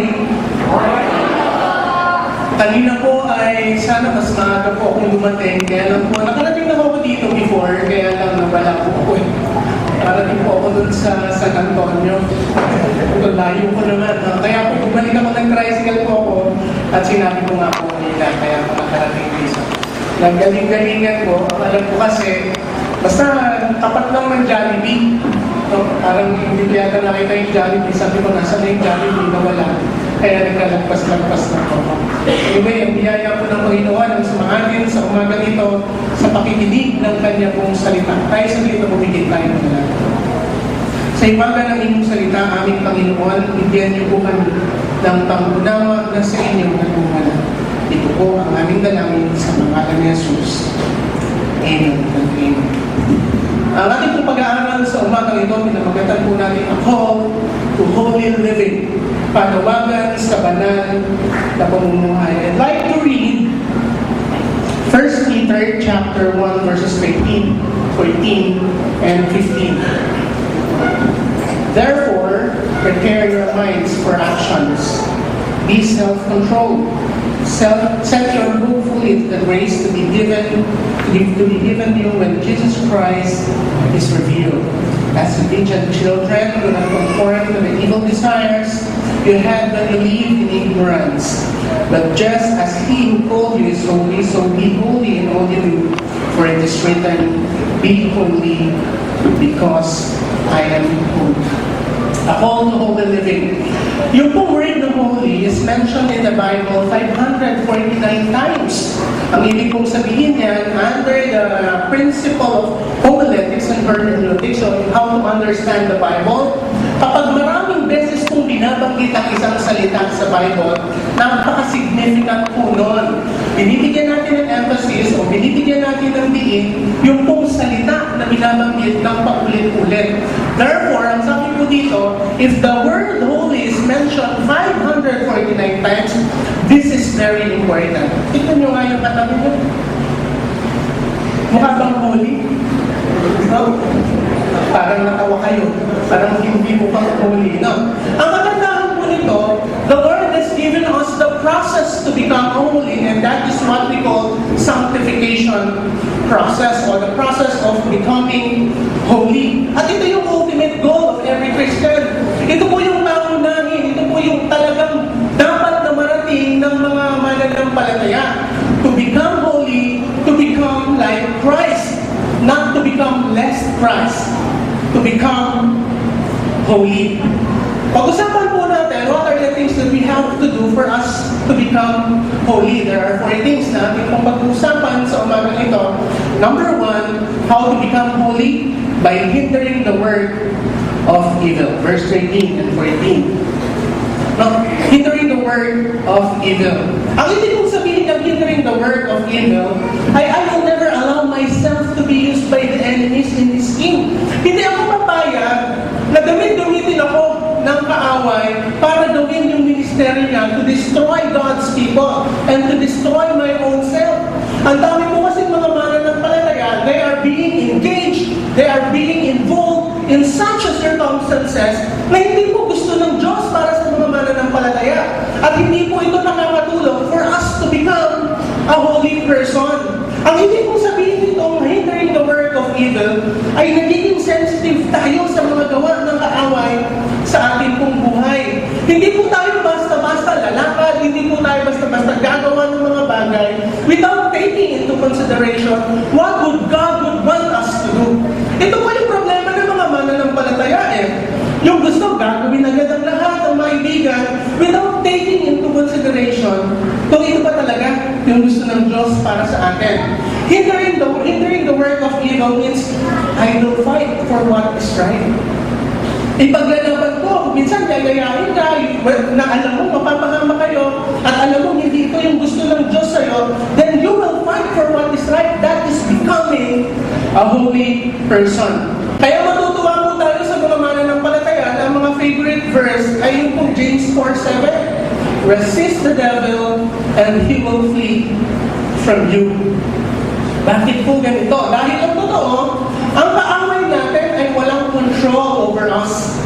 morning. Kanina po ay sana mas maaga po akong dumating. Kaya lang po, nakarating na ako dito before, kaya lang nawala po ako. Nakarating po ako dun sa San Antonio. Layo ko naman. Kaya po, bumalik ako ng tricycle po ako at sinabi ko nga po nila, kaya ako nakarating dito. Nagaling-galingan ko, ang alam ko kasi, basta tapat lang ng Jollibee. No, parang hindi ko yata nakita yung Jollibee. Sabi ko, nasa na yung Jollibee, nawala. Kaya nagkalagpas-lagpas na ako. Anyway, ang biyaya po ng Panginoon ang sumahatin sa umaga nito sa pakikinig ng Kanya pong salita. Tayo sa dito bumigit tayo ng lahat. Sa imaga ng inyong salita, aming Panginoon, bigyan niyo po kami ng pangunawa na sa inyong nagmumala. Ito po ang aming dalangin sa pangalan ni Jesus. Amen and amen. Ang ating pong pag-aaral sa umagang ito, pinamagatan po natin ang call to holy living. Panawagan sa banal na pamumuhay. I'd like to read 1 Peter chapter 1 verses 13, 14, and 15. Therefore, prepare your minds for actions. Be self-controlled. Set your hope fully to the grace to be given to you when Jesus Christ is revealed. As obedient children, do not conform to the evil desires you had when you lived in ignorance. But just as He who called you is holy, so be holy in all you do. For it is written, be holy because I am holy. A call to holy living. Yung pong word ng holy is mentioned in the Bible 549 times. Ang ibig kong sabihin yan, under the principle of homiletics and hermeneutics, so how to understand the Bible, kapag maraming beses kong binabanggit ang isang salita sa Bible, napaka-significant po nun. Binibigyan natin ng emphasis o binibigyan natin ng diin yung pong salita na binabanggit ng paulit-ulit. Therefore, ang sabi po dito, if the word holy is mentioned 549 times, this is very important. Tignan nyo nga yung katabi nyo. Mukha bang holy? No? Parang natawa kayo. Parang hindi mo pang holy. No? Ang kagandahan po nito, the Lord has given us the process to become holy, and that is what we call sanctification process or the process of becoming holy. At ito yung ultimate goal of every Christian. Ito po yung pangunahin, ito po yung talagang dapat na marating ng mga mananampalataya. To become holy, to become like Christ, not to become less Christ, to become holy. Pag-usapan po natin, what are the things that we have to do for us to become holy? There are 4 things na ating pong pag-usapan sa umagang ito. Number 1, how to become holy? By hindering the work of evil. Verse 13 and 14. No, hindering the work of evil. Ang ibig kong sabihin ng hindering the work of evil ay I will never allow myself to be used by the enemies in this scheme. Hindi ako papayag na gamitin ako ng kaaway para gawin yung ministry niya to destroy God's people and to destroy my own self. Ang dami po kasi mga mananampalataya, they are being engaged, they are being involved in such a circumstances na hindi po gusto ng Diyos para sa mga mananampalataya. At hindi po ito nakakatulong for us to become a holy person. Ang ibig kong sabihin nitong hindering the work of evil ay nagiging sensitive tayo sa mga gawa ng kaaway sa ating pong buhay. Hindi po tayo basta-basta lalakad, hindi po tayo basta-basta gagawa ng mga bagay without taking into consideration what God would want us to do. Ito po yung problema ng mga mananampalataya Yung gusto gagawin agad ang lahat ng maibigan without taking into consideration kung ito ba talaga yung gusto ng Diyos para sa atin. Hindering the work of evil means I will fight for what is right. Ipaglalaban ko, minsan gagayahin ka, na alam mo, mapapahama kayo, at alam mo, hindi ito yung gusto ng Diyos sa'yo, then you will fight for what is right. That is becoming a holy person. Kaya matutuwa po tayo sa mga mananampalataya na ang mga favorite verse ay yung pong James 4:7. Resist the devil and he will flee from you. Bakit po ganito? Dahil ang totoo, ang kaaway natin ay walang control over us.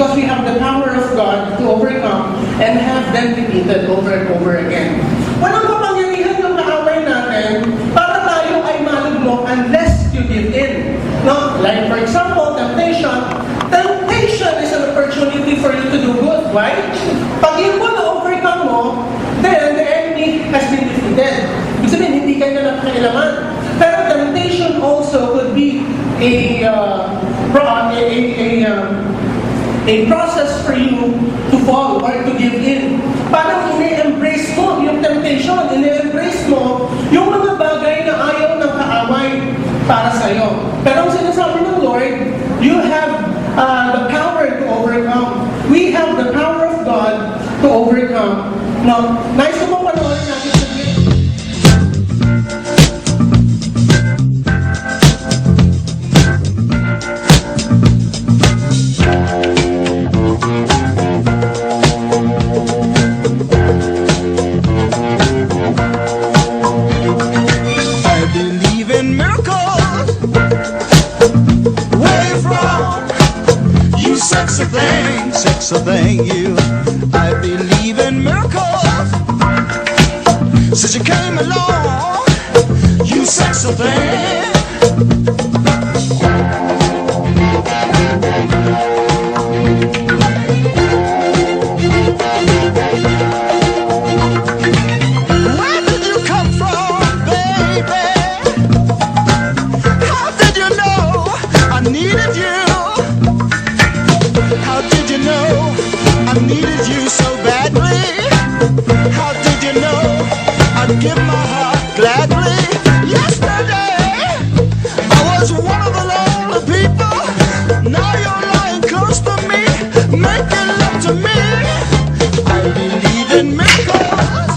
Because we have the power of God to overcome and have them defeated over and over again. Walang kapangyarihan yung kaaway natin para tayo ay malugmok unless you give in. No? Like for example, temptation. Temptation is an opportunity for you to do good, right? Pag yun mo na-overcome mo, then the enemy has been defeated. Ibig sabihin, hindi kayo na nakakailaman. Pero temptation also could be a process for you to fall or to give in. Parang ini-embrace mo yung temptation, ini-embrace mo yung mga bagay na ayaw ng kaaway para sa'yo. Pero ang sinasabi ng Lord, you have the power to overcome. We have the power of God to overcome. Now, nais ko mong panoorin natin sa sexy thing, you. I believe in miracles. Since you came along, you sexy thing. Where did you come from, baby? How did you know I needed you? I needed you so badly. How did you know I'd give my heart gladly? Yesterday I was one of the lonely people. Now you're lying close to me, making love to me. I believe in miracles.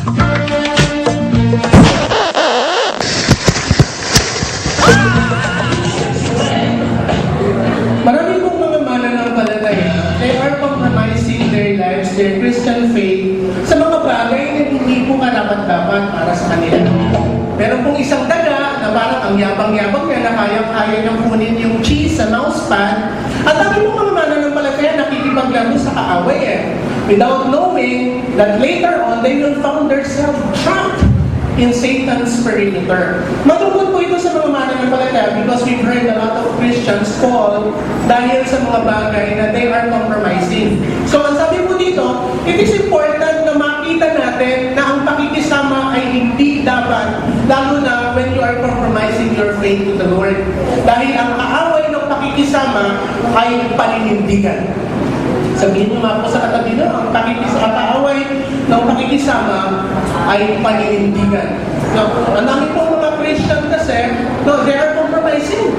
Marami pong mga mananampalataya, they are compromising their lives, their Christian faith, sa mga bagay na hindi po karapat-dapat para sa kanila. Meron pong isang daga na parang ang yabang-yabang niya na kaya-kaya niyang kunin yung cheese sa mousepad. At ang pong mga mananampalataya nakikipaglaro sa kaaway without knowing that later on they will find themselves trapped in Satan's perimeter. Malungkot po ito sa mga mananampalataya because we've heard a lot of Christians fall dahil sa mga bagay na they are compromising. So ang sabi po dito, it is important na makita natin na ang pakikisama ay hindi dapat, lalo na when you are compromising your faith to the Lord. Dahil ang kaaway ng pakikisama ay paninindigan. Sabihin niyo nga po sa katabi na, ang kaaway ng pakikisama ay paninindigan. No, ang dami pong mga Christian kasi, no, they are compromising.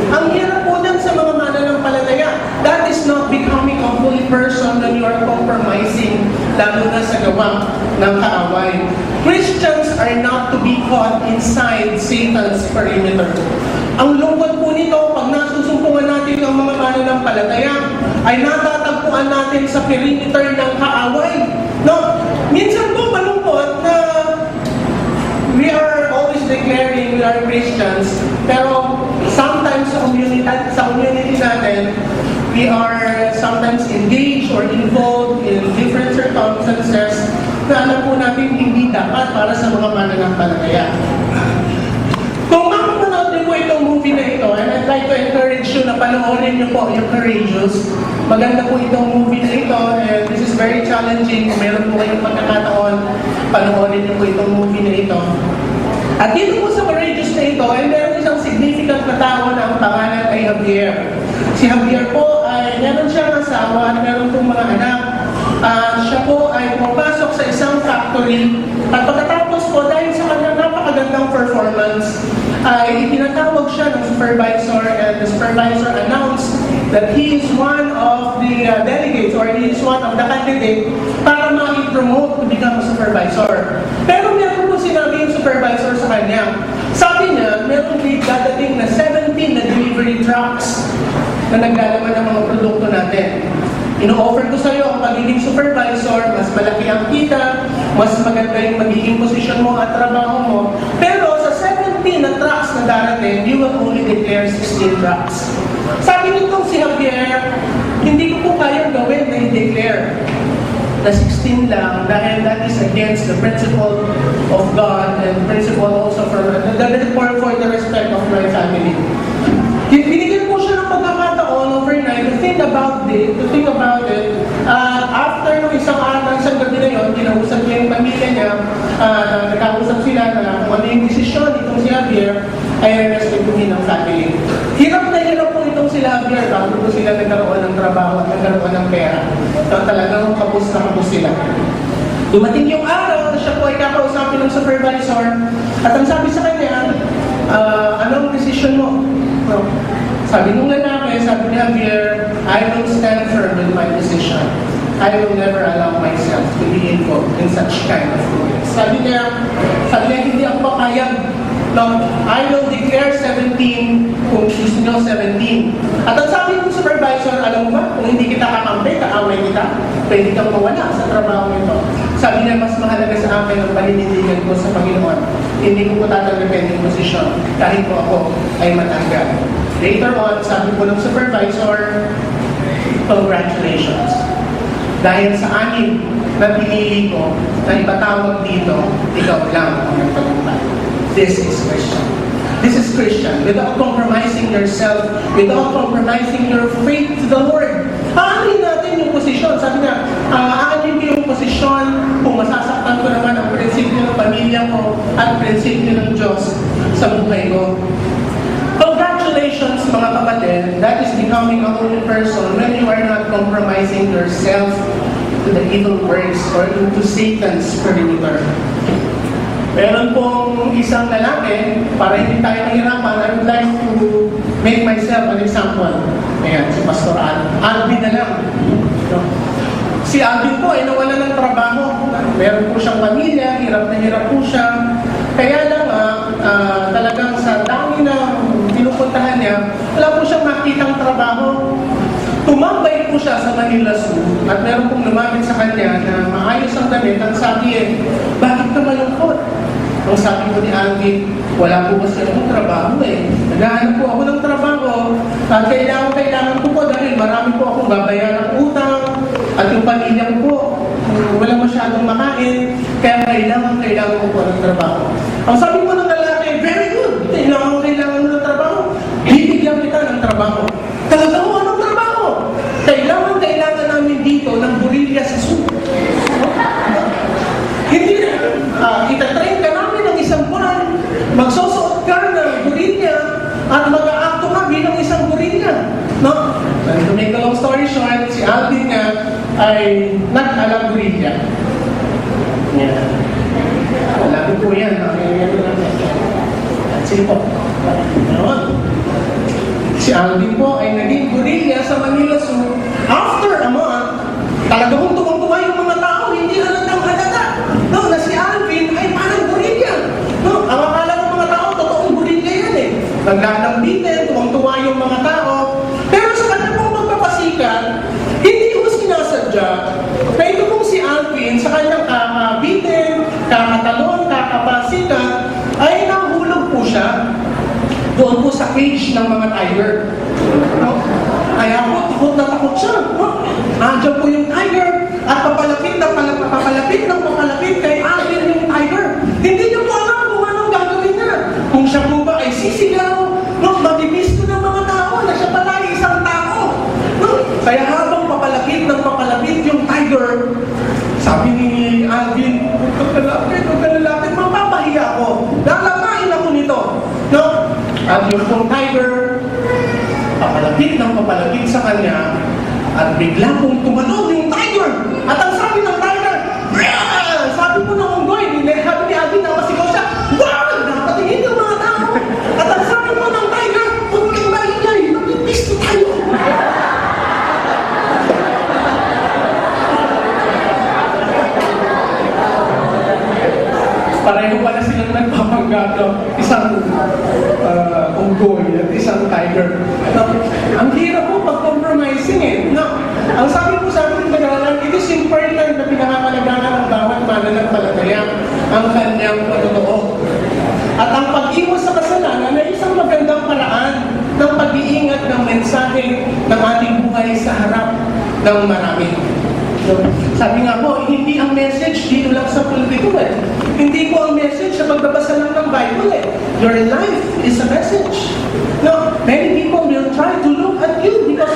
Ang hirap po dyan sa mga mananampalataya. That is not becoming a full person when you are compromising, lalo na sa gawa ng kaaway. Christians are not to be caught inside Satan's perimeter. Ang lungkot po nito, pag nasusumpungan natin ang mga mananampalataya, ay natatagpuan natin sa perimeter ng kaaway. No? Minsan po malungkot na we are always declaring we are Christians, pero sometimes sa community natin, we are sometimes engaged or involved in different circumstances na alam po natin hindi dapat para sa mga mananampalataya. Kung makapanood niyo po itong movie na ito, and I'd like to encourage you na panoorin niyo po yung Courageous. Maganda po itong movie na ito, and this is very challenging. Meron po kayong pagkakataon, panoorin niyo po itong movie na ito. At dito po sa Courageous na ito, ay meron isang significant na tao na ang pangalan ay Javier. Si Javier po ay meron siyang asawa at meron pong mga anak. Siya po ay pumapasok sa isang factory at pagkatapos po dahil sa kanyang napakagandang performance ay itinatawag siya ng supervisor and the supervisor announced that he is one of the delegates or he is one of the candidates para ma-promote to become a supervisor. Pero meron po sinabi yung supervisor sa kanya. Sabi niya, meron dadating na 17 na delivery trucks na naglalaman ng mga produkto natin. Ino-offer ko sa iyo ang pagiging supervisor, mas malaki ang kita, mas maganda yung magiging posisyon mo at trabaho mo. Pero sa 17 na trucks na darating, you will only declare 16 trucks. Sabi nitong si Javier, hindi ko po po kayang gawin na i-declare na 16 lang dahil that is against the principle of God and principle also for the respect of my family. Binigyan po siya ng pagkakataon overnight to think about it. After nung isang araw, isang gabi na yun, kinausap niya yung pamilya niya, nagkausap sila na kung ano yung desisyon itong si Javier ay respetuhin ng family. Hirap na hirap po itong si Javier bago po sila nagkaroon ng trabaho at nagkaroon ng pera. So, talagang kapos na kapos sila. Dumating yung araw na siya po ay kakausapin ng supervisor at ang sabi sa kanya, anong decision mo? No. Sabi nung lalaki, sabi ni Javier, I will stand firm with my decision. I will never allow myself to be involved in such kind of things. Sabi niya, hindi ako papayag. No, I will declare 17 kung gusto nyo 17. At ang sabi ng supervisor, alam mo ba, kung hindi kita kakampi, kaaway kita, pwede kang mawala sa trabaho nito. Sabi niya, mas mahalaga sa akin ang paninindigan ko sa Panginoon. Hindi ko po tatanggapin yung posisyon kahit po ako ay matanggal. Later on, sabi po ng supervisor, congratulations. Dahil sa anim na pinili ko na ipatawag dito, ikaw lang ang nagtagumpay. This is Christian. This is Christian. Without compromising yourself, without compromising your faith to the Lord. Aanin natin yung posisyon. Sabi nga, aanin ko yung posisyon kung masasaktan ko naman ang prinsipyo ng pamilya ko at prinsipyo ng Diyos sa buhay ko. Congratulations mga kapatid, that is becoming a holy person when you are not compromising yourself to the evil works or into Satan's perimeter. Meron pong isang lalaki, para hindi tayo mahirapan, I would like to make myself an example. Ayan, si Pastor Alvin na lang. No? Si Alvin po ay nawala ng trabaho. Meron po siyang pamilya, hirap na hirap po siya. Kaya lang, talagang sa dami na pinupuntahan niya, wala po siyang makitang trabaho. Tumambay po siya sa Manila Zoo at meron pong lumapit sa kanya na maayos ang damit at sabi bakit ka malungkot? Ang sabi ko ni Alvin, wala po kasi akong trabaho Naghahanap po ako ng trabaho at kailangan ko po dahil marami po akong babayaran ng utang at yung pamilya ko po, wala masyadong makain, kaya kailangan ko po ng trabaho. Ang sabi po ng lalaki, very good, kailangan mo ng trabaho, bibigyan kita ng trabaho. Talaga mo, anong trabaho? Kailangan namin dito ng burilya sa zoo. Hindi itatrain ka namin ng isang buwan, magsusuot ka ng burilya at mag-aakto ka bilang isang burilya. No? And to make a long story short, si Alvin nga ay nag-alam burilya. Yeah. Alam po yan. Sige po. Si Alvin po ay naging burilya sa Manila Zoo. After a month, talagang tuwang-tuwa yung mga tao, hindi halatang halata. No, na si Alvin ay parang burilya. No, ang akala ng mga tao, totoong burilya yan Naglalambitin, tuwang-tuwa yung mga tao. Pero sa kanya pong magpapasikat, hindi ko sinasadya na ito pong si Alvin sa kanyang kakabitin, kakatalon, kakapasikat, ay nahulog po siya doon po sa cage ng mga tiger. No? Kaya po, takot na takot siya. No? Andiyan po yung tiger at papalapit kay Alvin yung tiger. Hindi niyo po alam kung anong gagawin niya. Kung siya po ba ay sisigaw, no? Mabibis ng mga tao na siya pala ay isang tao. No? Kaya habang papalapit yung tiger, sabi ni Alvin, huwag ka lalapit, mapapahiya ako. Lalapain ako nito. No? At yung pong tiger, papalapit sa kanya, at bigla pong tumalon yung tiger. At ang sabi ng tiger, Rah! Sabi po ng unggoy, sabi ni Alvin na masigaw siya, wow! Napatingin yung mga tao. At ang sabi po ng tiger, huwag kang maingay, napipisto tayo. Pareho pala silang nagpapanggap, isang unggoy at isang tiger. Ang hirap po pag-compromising No? Ang sabi po sa amin ng nag-aaral, it is important na pinakakalagaan ng bawat mananampalataya ang kanyang patotoo. At ang pag-iwas sa kasalanan ay isang magandang paraan ng pag-iingat ng mensahe ng ating buhay sa harap ng marami. No? Sabi nga po, hindi ang message dito lang sa pulpito eh. Hindi po ang message sa pagbabasa lang ng Bible eh. Your life is a message. No, many people will try to look at you because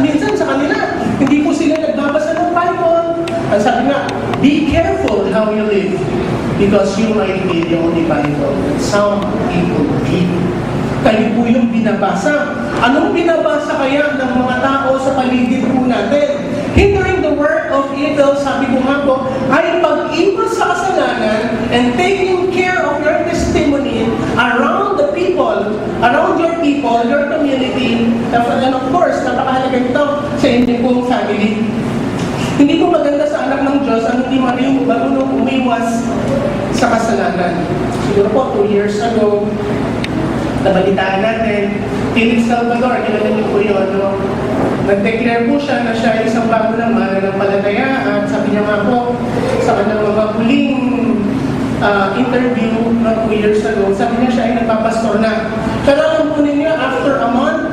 minsan sa kanila, hindi po sila nagbabasa ng Bible. Ang sabi nga, be careful how you live because you might be the only Bible that some people read. Kayo po yung binabasa. Anong binabasa kaya ng mga tao sa paligid po natin? Hindering the work of evil, sabi ko nga po, ay pag-iwas sa kasalanan and taking care of your testimony around the people, around your people, your community, and of course, napakahalaga ito sa inyong pong family. Hindi po maganda sa anak ng Diyos ang hindi marunong umiwas sa kasalanan. Siguro po, 2 years ago, nabalitaan natin, Felix Salvador, kilala niyo po yun, no? Nag-declare po siya na siya ay isang bago ng mananampalataya at sabi niya nga po sa kanyang mga huling interview na 2 years ago, sabi niya siya ay nagpapastor na. Pero alam po ninyo, after a month,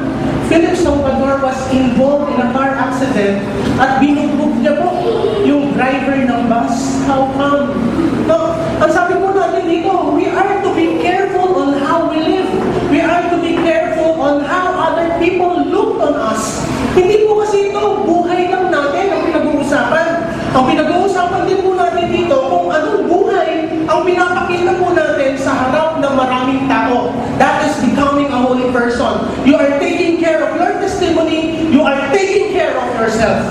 Felix Salvador was involved in a car accident at binugbog niya po yung driver ng bus. How come? No, ang sabi po natin dito, we are to be careful on how we live. We are to be careful on how other people look on us. Hindi po kasi ito, buhay lang natin ang pinag-uusapan. Ang pinag-uusapan din po natin dito kung anong buhay ang pinapakita po natin sa harap ng maraming tao. That is becoming a holy person. You are taking care of your testimony. You are taking care of yourself.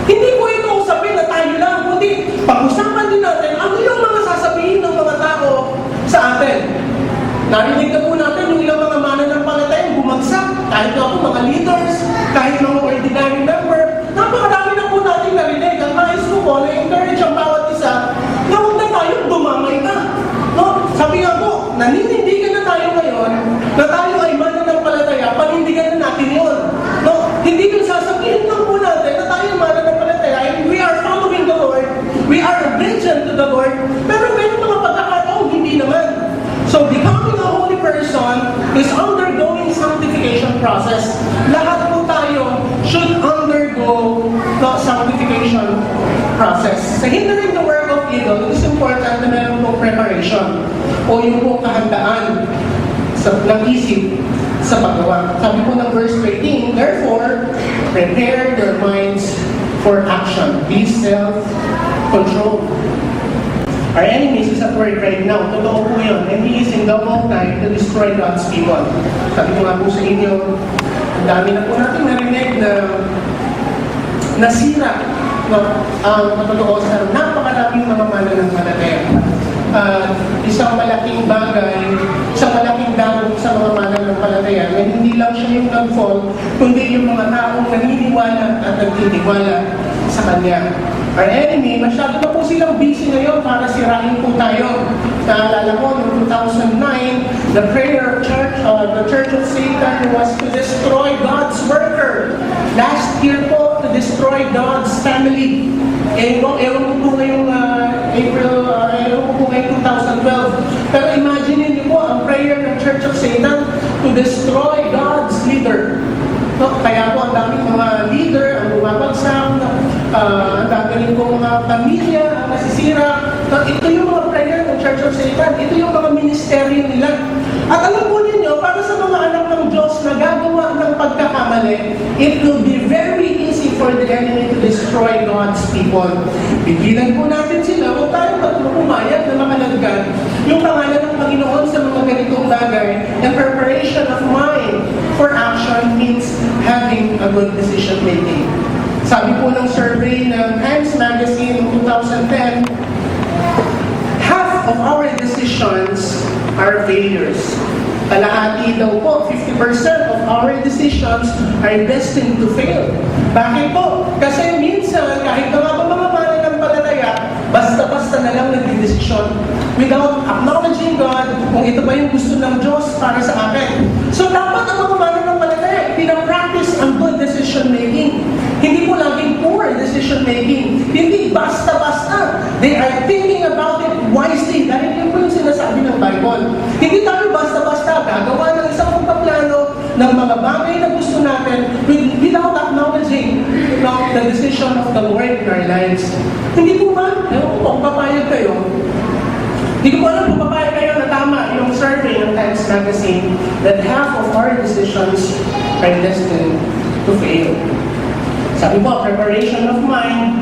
Hindi po ito usapin na tayo lang, kundi pag-usapan din natin ano yung mga sasabihin ng mga tao sa atin. Narinig na po natin yung ilang mga mananampalatayang bumagsak, kahit na po mga leaders, kahit mga ordinary member, napakarami na po natin narinig. Ang nais ko po, na-encourage ang bawat isa, na huwag na tayong dumamay na. No? Sabi nga po, naninindigan na tayo ngayon, na tayo ay mananampalataya, panindigan na natin yun. No? Hindi yung sasabihin lang po natin na tayo ay mananampalataya, and we are following the Lord, we are obedient to the Lord, pero meron mga pagkakataong hindi naman. So, becoming a holy person is undergoing sanctification process. Lahat po tayo should undergo the sanctification process. Sa hindering the work of evil, it is important na meron pong preparation o yung pong kahandaan ng isip sa paggawa. Sabi po ng verse 13, therefore, prepare your minds for action. Be self-controlled. Our enemy is at work right now. Totoo po yun. And he is in double time to destroy God's people. Sabi ko nga po sa inyo, ang dami na po natin narinig na nasira ang totoo sa napakaraming mga mananampalataya. Isang malaking bagay, isang malaking dagok sa mga mananampalataya na hindi lang siya yung nag-fall, kundi yung mga taong naniniwala at nagtitiwala sa Kanya. Our enemy, masyado na po silang busy ngayon para sirain po tayo. Naalala ko, noong 2009, the prayer of the Church of Satan was to destroy God's worker. Last year po, to destroy God's family. Ewan ko po ngayong ewan ko po ngayong 2012. Pero imagine niyo po, ang prayer ng Church of Satan to destroy God's leader. No, kaya po ang daming mga leader ang bumabagsak, ang gagaling po mga pamilya ang nasisira. No, ito yung mga prayer ng Church of Satan. Ito yung mga ministeryo nila. At alam po ninyo, para sa mga anak ng Diyos na gagawa ng pagkakamali, it will be very easy for the enemy to destroy God's people. Bigilan po natin sila, huwag tayong pumayag na makalaggan yung pangalan ng Panginoon sa mga ganitong bagay. And preparation of mind for action means having a good decision making. Sabi po ng survey ng Times Magazine in 2010, half of our decisions are failures. Kalahati daw po, 50% of our decisions are destined to fail. Bakit po? Kasi minsan, kahit na mga mananampalataya, basta-basta na lang nagdidesisyon without acknowledging God kung ito ba yung gusto ng Diyos para sa akin. So dapat ang mga mananampalataya, pinapractice ang good decision making. Hindi po laging poor decision making. Hindi basta-basta. They are thinking about it wisely. Dahil yun po yung sinasabi ng Bible. Hindi tayo basta-basta gagawa ng isang pagpaplano ng mga bagay na gusto natin without acknowledging the decision of the Lord in our lives. Hindi po ba? Ewan ko kung papayag kayo. Hindi ko po alam kung papayag kayo na tama yung survey ng Times Magazine that half of our decisions are destined to fail. Sabi po, preparation of mind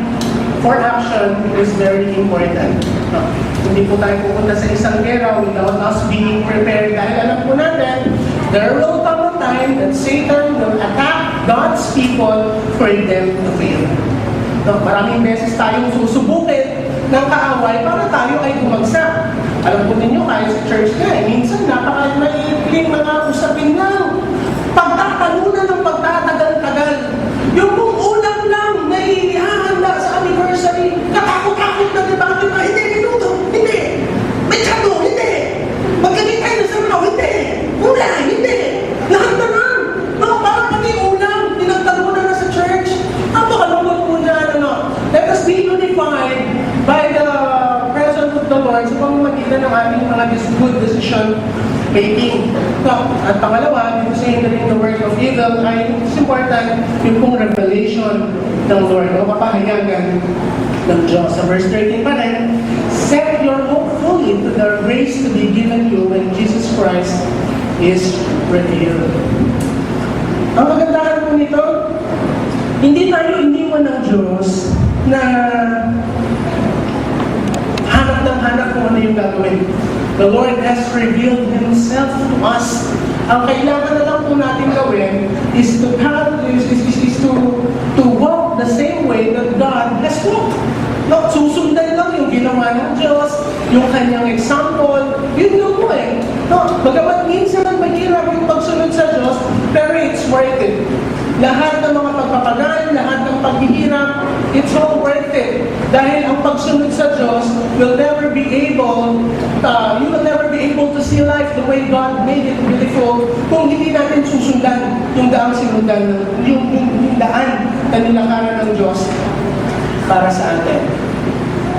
for action is very important. No? Hindi po tayo pupunta sa isang gera without us being prepared dahil alam po natin, there will come a time that Satan will attack God's people for them to fail. No? Maraming beses tayong susubukin ng kaaway para tayo ay bumagsak. Alam po ninyo, kahit sa church nga, minsan napaka-mailing mga usapin lang. Pagtatalunan ng pagtatagal-tagal. Yung kung ulam lang na ihahanda sa anniversary, katakot-takot na diba? Diba? Hindi, minuto, hindi. May tsado, hindi. Magkagit tayo na sa mga, hindi. Wala, hindi. Lahat na lang. No, parang pati ulam, tinagtalunan na sa church. Napakalungkot po dyan, ano. Let us be unified by the presence of the Lord sa pamamagitan ng ating mga good decision making. So, at pangalawa, dito sa hindering the work of evil ay it's important yung pong revelation ng Lord o kapahayagan ng Diyos. Sa verse 13 pa rin, set your hope fully to the grace to be given you when Jesus Christ is revealed. Ang kagandahan po nito, hindi tayo iniwan ng Diyos na hanap kung ano yung gagawin. The Lord has revealed Himself to us. Ang kailangan na lang po natin gawin is to walk the same way that God has walked. No, susundan lang yung ginawa ng Diyos, yung kanyang example, yun yung po eh. No, bagamat minsan mahirap yung pagsunod sa Diyos, pero it's worth it. Lahat ng mga pagpapagal, lahat ng paghihirap, it's all worth it. Dahil ang pagsunod sa Diyos will never be able, you will never be able to see life the way God made it beautiful kung hindi natin susundan yung daang sinundan, yung daan na nilakaran ng Diyos para sa atin.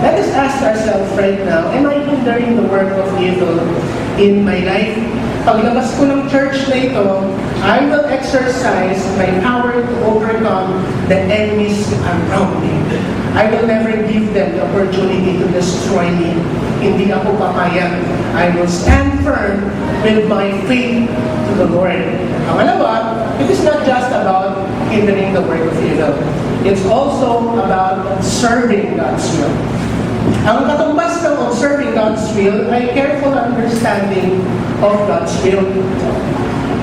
Let us ask ourselves right now, am I hindering the work of evil in my life? Paglabas ko ng church na ito, I will exercise my power to overcome the enemies around me. I will never give them the opportunity to destroy me. Hindi ako papayag. I will stand firm with my faith to the Lord. Pangalawa, it is not just about hindering the work of evil. It's also about serving God's will. Ang katumbas ng observing God's will ay careful understanding of God's will.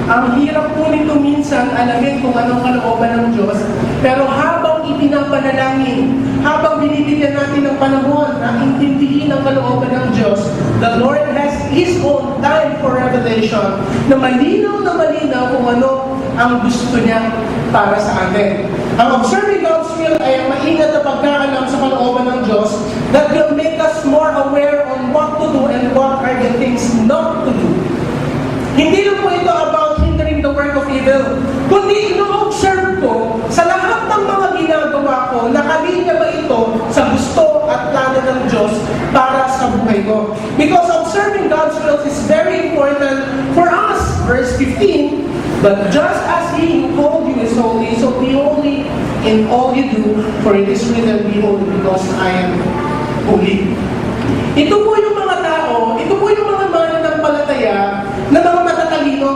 Ang hirap po nito minsan alamin kung anong kalooban ng Diyos, pero habang ipinapanalangin, habang binibigyan natin ng panahon na intindihin ang kalooban ng Diyos, the Lord has His own time for revelation na malinaw kung ano ang gusto niya para sa atin. Ang observing God's will ay ang maingat na pagkaalam sa kalooban ng Diyos that will make us more aware on what to do and what are the things not to do. Hindi lang po ito about hindering the work of evil, kundi ino-observe ko sa lahat ng mga ginagawa ko, nakalinya ba ito sa gusto at plano ng Diyos para sa buhay ko. Because observing God's will is very important for us. Verse 15, but just as He who called you is holy, so be holy in all you do, for it is written, be holy because I am holy. Ito po yung mga tao, ito po yung mga mananampalataya na mga matatalino.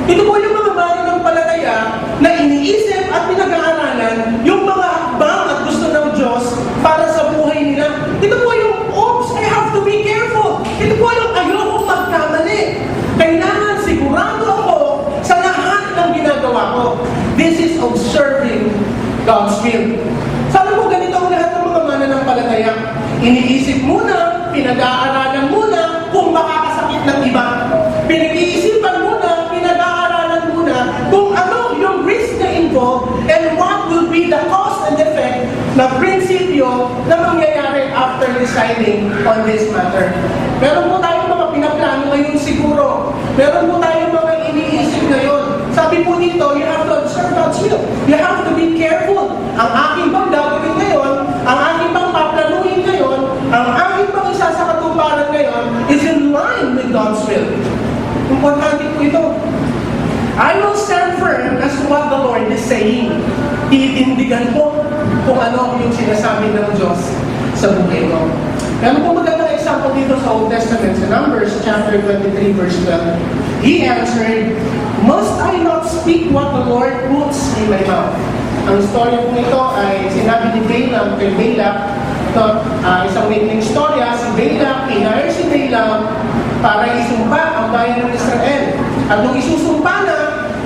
Ito po yung mga mananampalataya na iniisip at pinag-aaralan yung mga hakbang at gusto ng Diyos para sa buhay nila. Ito po yung, oops, I have to be careful. Ito po yung ayokong magkamali. Kailangan sigurado ako sa lahat ng ginagawa ko. This is observing God's will. Sabi mo, ganito ang lahat ng mga mananampalataya. Iniisip muna, pinag-aaralan muna kung makakasakit ng iba. Pinag-iisipan muna, pinag-aaralan muna kung ano yung risk na involved and what will be the cause and effect na prinsipyo na mangyayari after deciding on this matter. Meron po tayong mga pinaplano ngayon siguro. Meron po tayong mga iniisip ngayon. Sabi po dito, you have to observe God's will. You have to be careful. Ang aking bang gagawin ngayon, ang aking bang paplanuhin ngayon, ang aking bang isa sa katuparan ngayon is in line with God's will. Importante po ito. I will stand firm as to what the Lord is saying. Titindigan ko kung ano yung sinasabi ng Diyos sa buhay ko. Meron po magandang example dito sa Old Testament, sa Numbers chapter 23 verse 12. He answered, "Must I not speak what the Lord puts in my mouth?" Ang storya po ito ay sinabi ni Balaam kay Balak. Ito, isang maikling storya, si Balak, hinire si Balaam para isumpa ang bayan ng Israel. At nung isusumpa na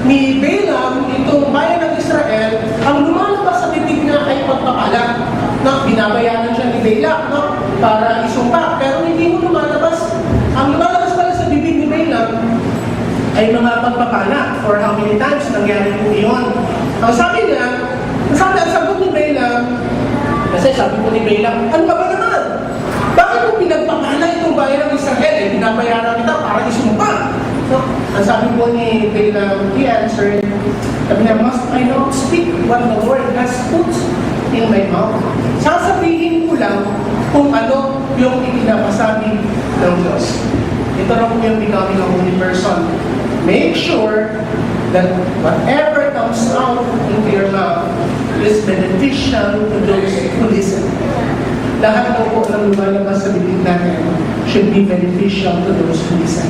ni Balaam itong bayan ng Israel, ang lumalabas sa bibig niya ay pagpapala. No, binabayaran siya ni Balak, no, para isumpa. Pero hindi mo lumalabas. Ang lumalabas pala sa bibig ni Balaam ay mga pagpapala. For how many times nangyari po iyon? Ang sabi niya, ang sagot ni Balaam, kasi sabi po ni Balaam, ano ba naman? Bakit mo pinagpapala itong bayan ng Israel? Eh, binabayaran kita para isumpa. No? Ang sabi po ni Balaam, he answered, sabi niya, "Must I not speak what the Lord has put in my mouth?" Sasabihin ko lang kung ano yung ipinapasabi ng Diyos. Ito na po yung becoming a holy person. Make sure that whatever comes out into your mouth is beneficial to those who listen. Lahat ng po ng lumalabas sa bibig natin should be beneficial to those who listen.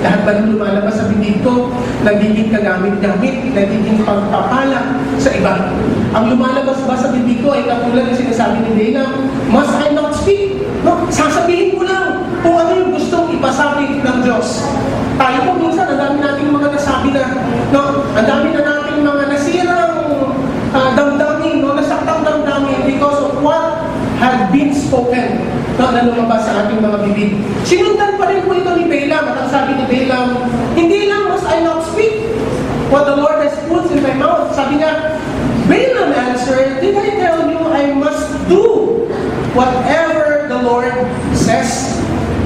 Lahat ba ng lumalabas sa bibig ko, nagiging kagamit-gamit, nagiging pagpapala sa iba. Ang lumalabas ba sa bibig ko ay katulad ng sinasabi ni Balaam, "Must I not speak?" No, sasabihin ko lang kung ano yung gustong ipasabi ng Diyos. Tayo po minsan, ang dami nating mga nasabi na, no, ang dami na nating mga nasirang damdamin, no, nasaktang damdamin because of what had been spoken, no, na lumabas sa ating mga bibig. Sinundan pa rin po ito ni Balaam, at ang sabi ni Balaam, hindi lang must I not speak what the Lord has put in my mouth. Sabi niya, Balaam answered, "Did I tell you I must do whatever the Lord says?"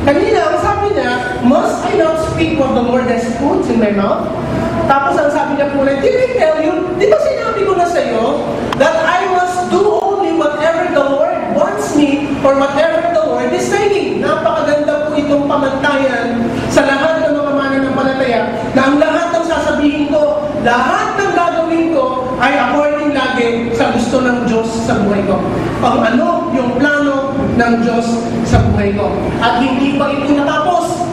Kanina, ang sabi niya, "Must I not speak what the Lord has put in my mouth?" Tapos ang sabi niya po na, "Did I tell you, di ba sinabi ko na sa iyo that I must do only whatever the Lord wants me or whatever the Lord is saying?" Napakaganda po itong pamantayan sa lahat ng mga mananampalataya na ang lahat ng sasabihin ko, lahat ng gagawin ko ay according lagi sa gusto ng Diyos sa buhay ko. Ang ano yung plano ng Diyos sa buhay ko. At hindi pa ito natapos.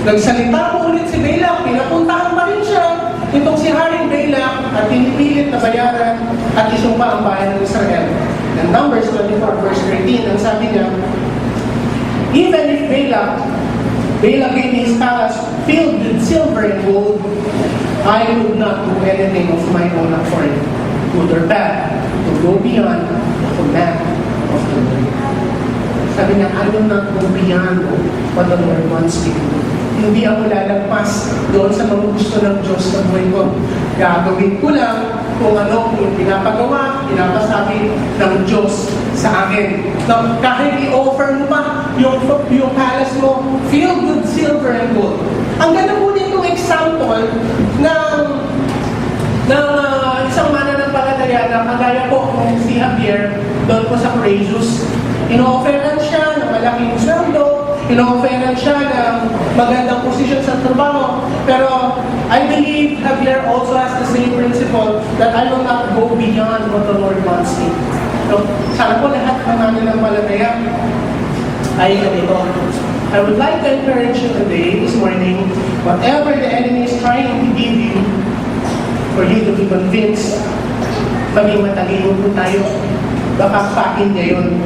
Nagsalita po ulit si Balak, pinapuntahan pa rin siya itong si Haring Balak at pinipilit na bayaran at isumpa ang bayan ng Israel. And Numbers 24 verse 13, ang sabi niya, "Even if Balak in his palace filled with silver and gold, I would not do anything of my own accord, good or bad, to go beyond the command of the Lord." Sabi niya, "I will not go beyond what the Lord wants me to do." Hindi ako lalagpas doon sa mga gusto ng Diyos sa buhay ko. Gagawin ko lang kung ano yung pinapagawa, pinapasabi ng Diyos sa akin. Na kahit i-offer mo pa yung palace mo filled with silver and gold. Ang ganda po nitong example ng isang mananampalataya na kagaya po kung si Javier doon po sa Courageous. Ino-offeran siya ng malaking sweldo, ino-offeran siya ng magandang posisyon sa trabaho. Pero I believe Javier also has the same principle that I will not go beyond what the Lord wants me. So, sana po lahat ng mananampalataya ay ganito. I would like to encourage you today, this morning, whatever the enemy is trying to give you, for you to be convinced, maging matalino po tayo, baka pakin niya yun.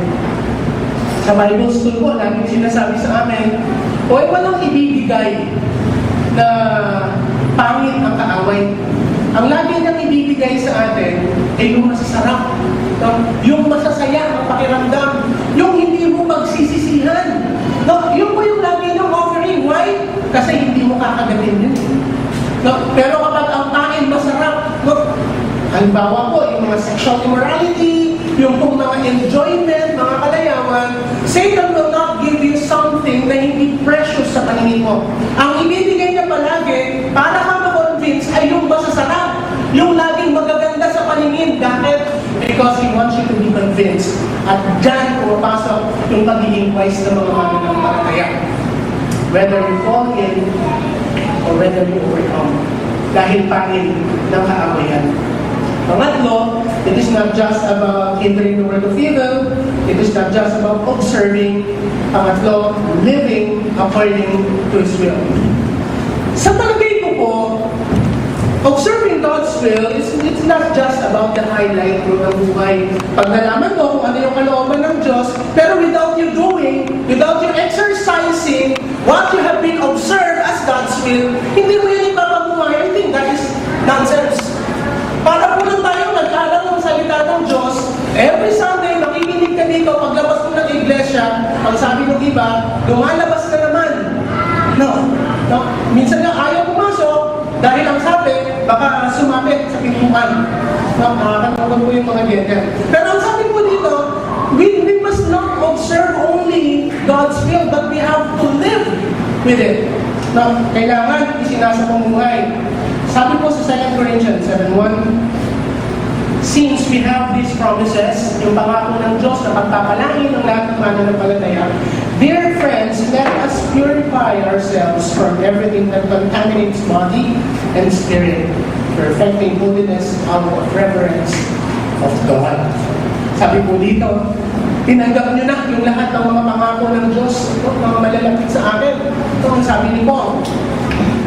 Sa Bible school po, laging sinasabi sa amin, huwag walang ibibigay na pangit ang kaaway. Ang lagi niyang ibibigay sa atin ay yung masasarap, yung masasaya ang pakiramdam, yung hindi mo magsisisihan. Yun po yung lagi niyang offering. Why? Kasi hindi mo kakagatin yun. Pero kapag ang kain masarap, halimbawa po, yung mga sexual immorality, yung pong mga enjoyment, mga kalayawan, Satan will not give you something na hindi precious sa paningin mo. Ang ibibigay niya palagi, para ka ma-convince, ay yung masasarap, yung laging magaganda sa paningin. Dahil, because He wants you to be convinced. At dyan pumapasok yung pagiging wise na mga mananampalataya. Whether you fall in, or whether you overcome. dahil panig ng kaawayan. Pangatlo, it is not just about hindering the work of evil. It is not just about observing. Pangatlo, living according to His will. Sa palagay ko po, observing God's will, it's not just about the highlight mo ng buhay. Pag nalaman mo kung ano yung kalooban ng Diyos, pero without you doing, without you exercising what you have been observed as God's will, hindi mo yun ipapabuhay. I think that is nonsense. Para po lang tayo nagkalang ng salita ng Diyos, every Sunday, makikinig ka dito, paglabas mo ng iglesia, ang sabi ng iba, lumalabas ka naman. No. Minsan nga ayaw pumasok, dahil ang sabi, baka sumapit sa pintuan. Nakakatawa po yung mga ganyan. Pero ang sabi po dito, we must not observe only God's will, but we have to live with it. Kailangan isinasa pang buhay. Sabi po sa 2 Corinthians 7:1, since we have these promises, yung pangako ng Diyos na pagpapalain ng lahat ng mananampalataya, dear friends, let us purify ourselves from everything that contaminates body and spirit, perfecting holiness out of reverence of God. Sabi po dito, tinanggap nyo na yung lahat ng mga pangako ng Diyos, mga malalapit sa akin. Ito ang sabi ni Paul.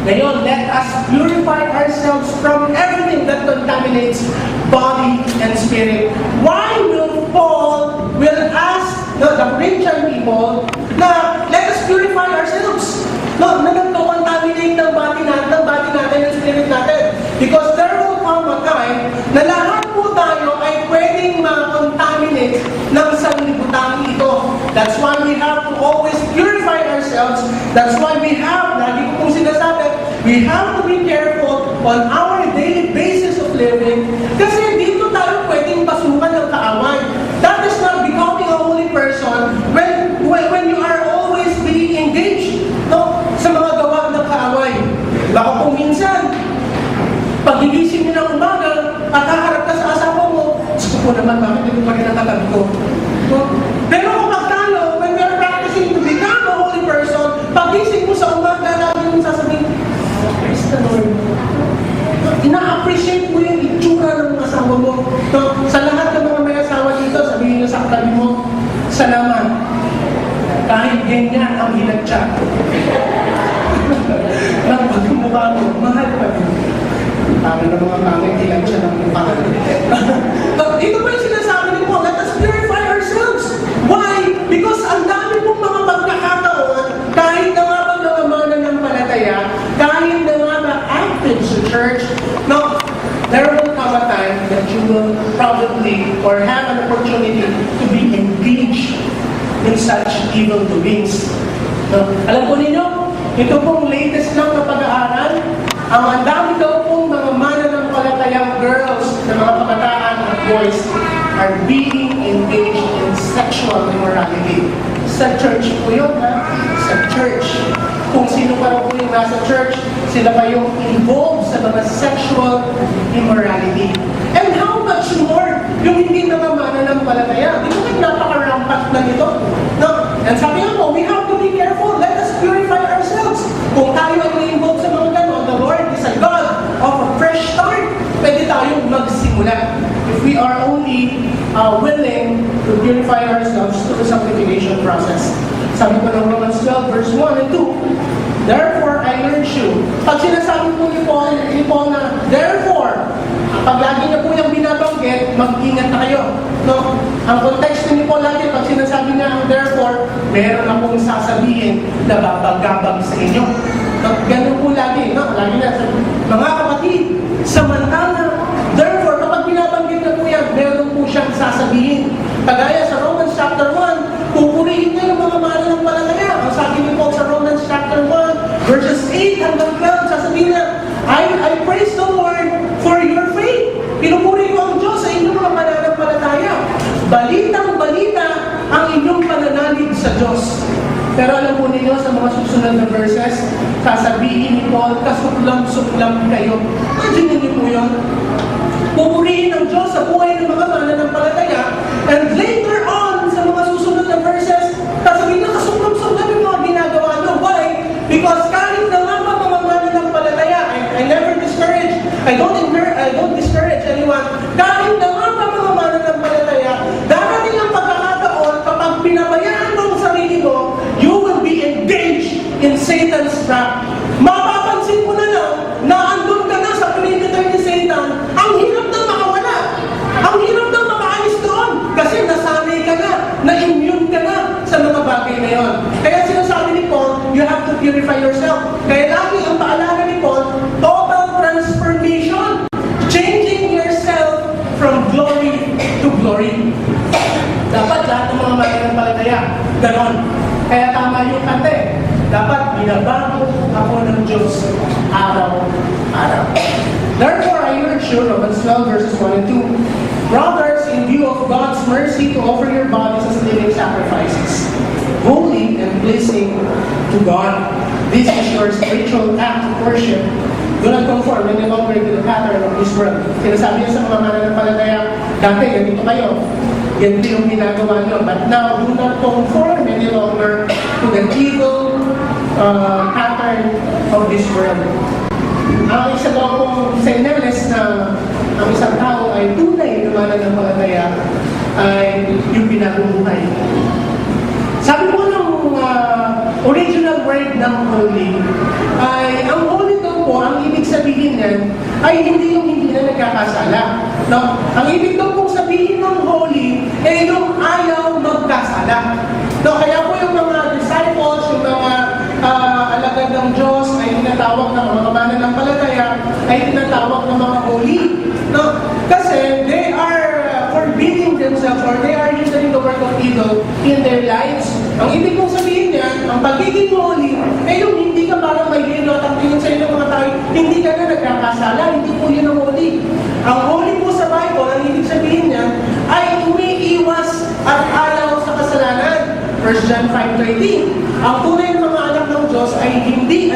Ngayon, let us purify ourselves from everything that contaminates body and spirit. Why will Paul ask the Corinthian people na let us purify ourselves? No, na nagko-contaminate ng body natin, ng spirit natin. Because there will come a time na lahat po tayo ay pwedeng ma-contaminate ng sanlibutan ito. That's why we have to always purify ourselves. That's why we have, lagi ko pong sinasabi, we have to be careful on our daily basis of living. Kasi dito tayo pwedeng pasukan ng kaaway. That is not becoming a holy person when you are always being engaged sa mga gawa ng kaaway. Baka kung minsan, pag gigising mo ng umaga at haharap ka sa asawa mo, gusto ko naman, bakit hindi pa rin nakatabi ko? Pero kapag tayo, when we are practicing to become a holy person, pag gising mo sa umaga, lagi mong sasabihin, praise the Lord. Ina-appreciate mo yung itsura ng asawa mo. Sa lahat ng mga may asawa dito, sabihin nyo sa katabi mo, salamat. Kahit ganyan ang hinagtya. Nang pagkumukha mo, mahal pa rin. Paano na mga pangit ilang siya ng mukha. Ito pa yung sinasabi ni Paul, let us purify ourselves. Why? Because ang dami pong mga pagkakataon, kahit na nga ba mga mananampalataya, kahit na nga ba active sa church, no, there will come a time that you will probably or have an opportunity to be engaged in such evil doings. No? Alam po ninyo, ito pong latest lang na pag-aaral, ang dami daw pong mga mananampalatayang girls na mga kabataan at boys are being engaged in sexual immorality. Sa church po yun, ha? Sa church. Kung sino pa rin po yung nasa church, sila pa yung involved sa mga sexual immorality. And how much more yung hindi naman mananampalataya? Di ba napaka-rampant na ito? No? And sabi nga po, we have to be careful. Let us purify ourselves. Kung tayo ay na-involved sa mga ganon, the Lord is a God of a fresh start. Pwede tayong magsimula. If we are only willing to purify ourselves through the sanctification process. Sabi ko ng Romans 12, verse 1 and 2, therefore, I urge you. Pag sinasabi po ni Paul na, therefore, pag lagi na po yung binabanggit, mag-ingat na kayo. No? Ang context ni Paul lagi, pag sinasabi niya ang therefore, meron akong sasabihin na babagabag sa inyo. No? Ganun po lagi. No? Lagi na sa mga kapatid, samantala, therefore, kapag binabanggit na po yan, meron po siyang sasabihin. Kagaya sa Romans chapter 1, pupurihin niya yung mga mananampalataya. Ang sabi ni Paul sa Romans chapter 1, verses 8 hanggang 12, sasabihin niya, I praise the Lord for your faith. Pinupuri ko ang Diyos sa inyong mga mananampalataya. Balitang-balita ang inyong pananalig sa Diyos. Pero alam po ninyo sa mga susunod na verses, sasabihin ni Paul, kasuklam-suklam kayo. Imagine niyo po yun. Pupurihin ang Diyos sa buhay ng mga mananampalataya. And later on, sa mga susunod na verses, sasabihin na kasuklam-suklam yung mga ginagawa nyo. Why? Because kahit na nga mga mananampalataya, I never discourage in Satan's trap. Mapapansin mo na lang na andun ka na sa perimeter ni Satan, ang hirap na makawala. Ang hirap na makaalis doon. Kasi nasanay ka na, na-immune ka na sa mga bagay na yon. Kaya sinasabi ni Paul, you have to purify yourself. Kaya lagi ang paalala ni Paul, total transformation. Changing yourself from glory to glory. Dapat lahat ng mga mananampalataya, ganon. Kaya tama yung kante. Dapat binabago ako ng Diyos araw-araw. Therefore, I urge you, Romans 12 verses 1 and 2, brothers, in view of God's mercy, to offer your bodies as living sacrifices, holy and pleasing to God. This is your spiritual act of worship. Do not conform any longer to the pattern of this world. Sinasabi niya sa mga mananampalataya, dati ganito kayo. Ganito yung ginagawa nyo. But now, do not conform any longer to the evil pattern of this world. Ang isa daw pong senyales na ang isang tao ay tunay na mananampalataya ay yung pinagbubuhay. Sabi po ng original word ng holy ay ang holy daw po, ang ibig sabihin niyan ay hindi yung hindi na nagkakasala. No? Ang ibig daw pong sabihin ng holy ay yung ayaw magkasala. No? Kaya po yung mga disciples, yung mga alagad ng Diyos ay tinatawag ng mga mananampalataya ay tinatawag ng mga holy. No? Kasi they are forbidding themselves or they are hindering the work of evil in their lives. Ang ibig kong sabihin niyan, ang pagiging holy ay yung hindi ka parang may hilo at ang tingin sa inyo mga tao, hindi ka na nagkakasala, hindi po yun ang holy. Ang holy po sa Bible, ang ibig sabihin niya, ay umiiwas at ayaw sa kasalanan. 1 John 5:13. Ang tunay ng mga anak ng Diyos ay hindi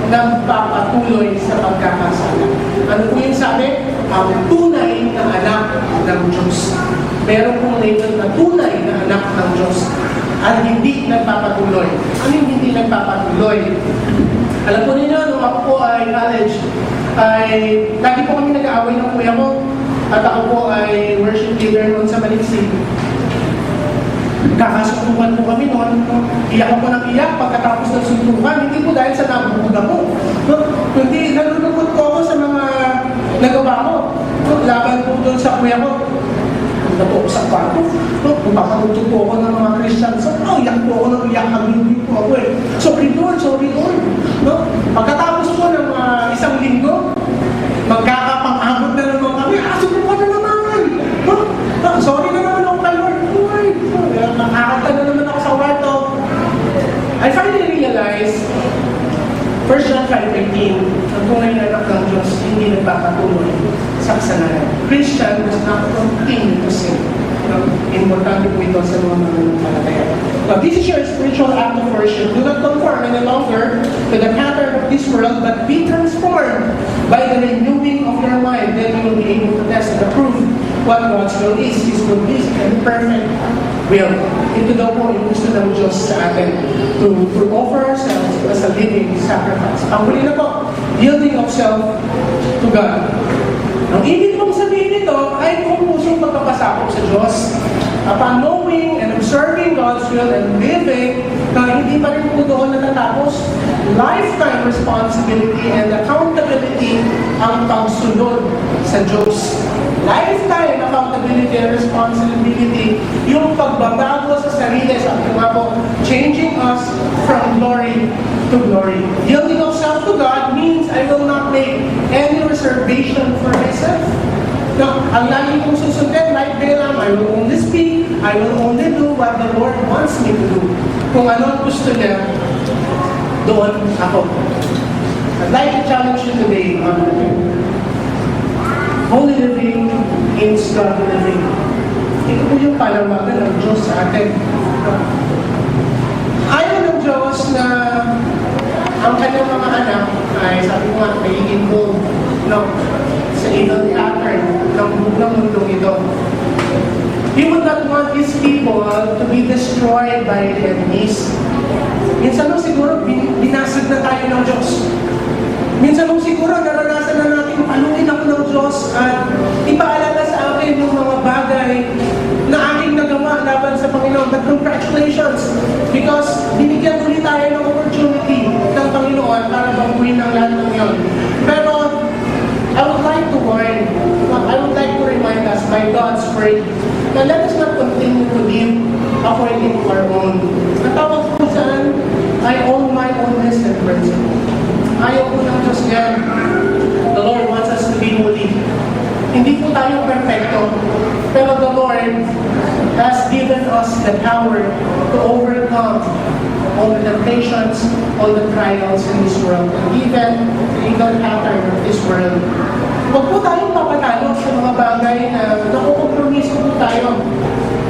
nagpapatuloy sa pagkakasala. Ano po yung sabi? Ang tunay na anak ng Diyos. Meron pong label na tunay na anak ng Diyos at hindi nagpapatuloy. Ano yung hindi nagpapatuloy? Alam po ninyo, nung ako po ay college, ay lagi po kami nag-aaway ng kuya ko at ako po ay worship leader noon sa Maliksi. Kakasutukan po kami noon. Iyak ako ng iyak pagkatapos ng suntukan. Hindi po dahil sa nabukod ako. Kundi nalulungkot ko ako sa mga nagawa ko. Laban po doon sa kuya ko. Punta po ako sa kwarto. Pagpapatuto po ako ng mga Christian. So, iyak po ako ng iyak. Hangin po ako eh. Sorry Lord. Pagkatapos po ng isang linggo, magkakapang-abot na naman kami. Subukan na naman. Sorry na naman ako kay Lord. Nakakanta na naman ako sa kwarto. I finally realized 1 John 5:18, ang tunay na anak ng Diyos, hindi nagpapatuloy sa kasalanan. Christian does not continue to sin. Importante po ito sa mga mananampalataya. Now, this is your spiritual act of worship. Do not conform any longer to the pattern of this world, but be transformed by the renewing of your mind. Then you will be able to test and approve what God's will is, His good, and perfect will. Ito daw po yung gusto ng Diyos sa atin to offer ourselves as a living sacrifice. Ang huli na po, yielding of self to God. Ang ibig mong sabihin nito ay kung pusong pagpapasakop sa Diyos. Upon knowing and observing God's will and living, na hindi pa rin po doon natatapos, lifetime responsibility and accountability ang pagsunod sa Diyos. Lifetime accountability and responsibility, yung pagbabago sa sarili, sabi ko nga po, changing us from glory to glory. Yielding of self to God means I will not make any reservation for myself. No, ang lagi kong susundin, like Balaam, I will only speak, I will only do what the Lord wants me to do. Kung ano ang gusto niya, doon ako. I'd like to challenge you today on holy living means godly living. Ito po yung panawagan ng Diyos sa atin. Ayaw ng Diyos na ang kanyang mga anak ay sabi ko nga, magiging gold sa evil pattern ng mundong ito. He would not want His people to be destroyed by the enemies. Minsan nung siguro binasag na tayo ng Diyos. Minsan nung siguro naranasan na natin paluin ako ng Diyos at ipaalala sa akin yung mga bagay na aking nagawa laban sa Panginoon. But congratulations! Because binigyan ulit tayo ng opportunity according to our own. Ang tawag po saan ay all my owness and principle. Ayaw po ng Diyos yan. The Lord wants us to be holy. Hindi po tayo perfecto, pero the Lord has given us the power to overcome all the temptations, all the trials in this world, and even the evil pattern of this world. Huwag po tayong papatalo sa mga bagay na nakukompromiso po tayo.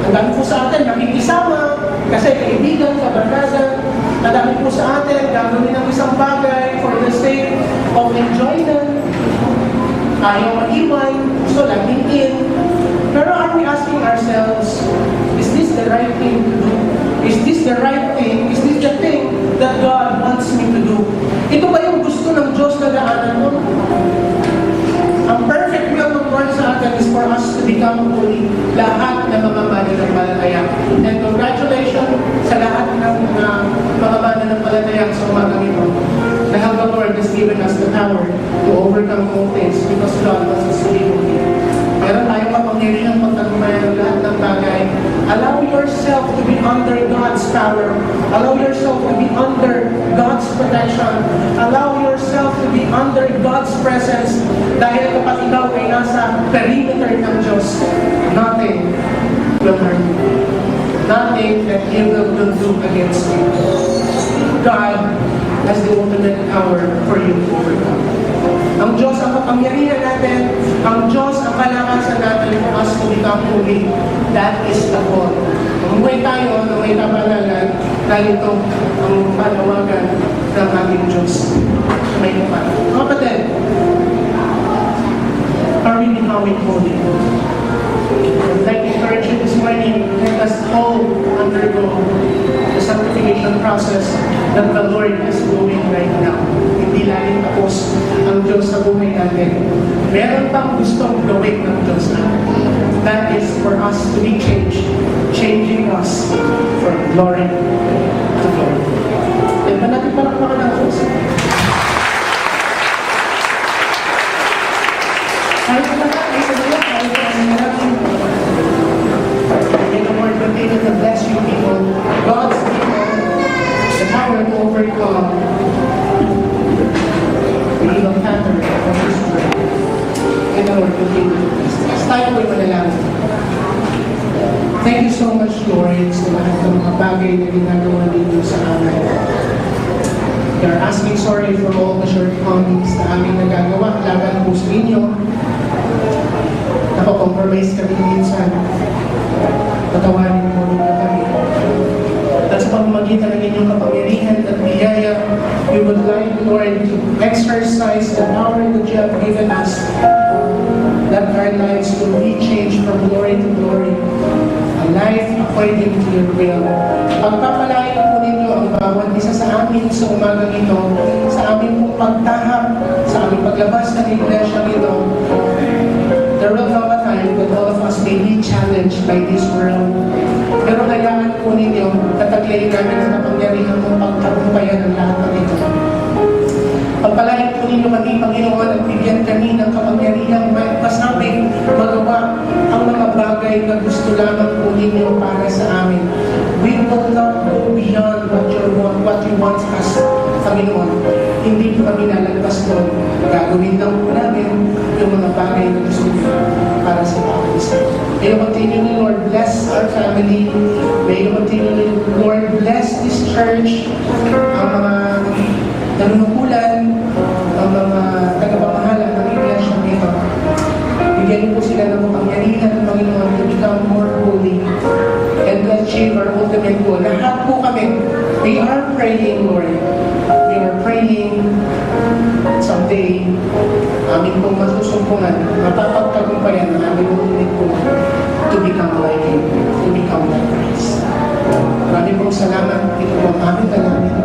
Ang dami po sa atin nakikisama, kasi kaibigan, kabarkada. Ang dami po sa atin gagawin ng isang bagay for the sake of enjoyment. Ayaw mag-iwan, gusto laging in. Pero are we asking ourselves, is this the right thing to do? Is this the right thing? Is this the thing that God wants me to do? Ito ba yung gusto ng Diyos na daanan mo? Ang perfect will ng Lord sa atin is for us to become holy. Lahat ng mga mananampalataya. And congratulations sa lahat ng mga mananampalataya sa umagang ito. Dahil the Lord has given us the power to overcome all things because God wants us to be holy. Meron tayong kapangyarihan pagtagumpayan ng lahat ng bagay. Allow yourself to be under God's power. Allow yourself to be under God's protection. Allow yourself to be under God's presence. Dahil kapag ikaw ay nasa perimeter ng Diyos, nothing will hurt you. Nothing that He will do against you. God has the ultimate power for you to overcome. Ang Diyos ang kapangyarihan natin, ang Diyos ang kalakasan natin for us to become holy. That is the goal. Umuwi tayo na may kabanalan dahil ito ang panawagan ng ating Diyos. May kapal. Mga kapatid, are we becoming holy? I'd like to encourage you this morning, let us all undergo the sanctification process that the Lord is doing right now. Hindi laging tapos ang Diyos sa buhay natin. Meron pang gustong gawin ng Diyos natin. That is for us to be changed, changing us from glory to glory. Kaya ba natin palakpakan ng Diyos? Kahit na lahat, ay sabaya, kahit na natin. May the Lord continue to bless you people, God's people, the power to overcome the evil pattern of this world. May the Lord continue to bless us. Tayo po'y manalangin. Thank you so much, Lord, sa lahat ng mga bagay na ginagawa ninyo sa amin. We are asking sorry for all the shortcomings na aming nagagawa laban po sa inyo. Napakompromise kami minsan. Patawarin mo ninyo kami. At sa pamamagitan ng inyong kapangyarihan at biyaya, we would like, Lord, to exercise the power that you have given us, that our lives will be changed from glory to glory, a life according to your will. Pagpapalain po ninyo ang bawat isa sa amin sa umagang ito, sa aming pong pagtahap, sa aming paglabas ng iglesia ito. There will come a time that all of us may be challenged by this world. Pero hayaan po ninyo, tataglayin namin ang kapangyarihan mong pagtagumpayan ng lahat ng ito. Pagpalain po ninyo maging Panginoon at bigyan kami ng kapangyarihan kasabing magawa ang mga bagay na gusto lamang po ninyo para sa amin. We will not go beyond what you want us, Panginoon. Hindi po kami lalagpas doon. Gagawin lang po namin yung mga bagay na gusto niyo para sa bawat isa. May you continue, Lord, bless our family. May you continue, Lord, bless this church. Ang mga nanunukulan, ang mga tagapamahala ng iglesia nito. Bigyan niyo po sila ng kapangyarihan ng Panginoon to become more holy and to achieve our ultimate goal. Lahat po kami, we are praying, Lord. We are praying someday, amin pong masusumpungan, mapapagtagumpayan ang aming ultimate goal to become like Him, to become like Christ. Maraming pong salamat. Ito po ang aming dalangin.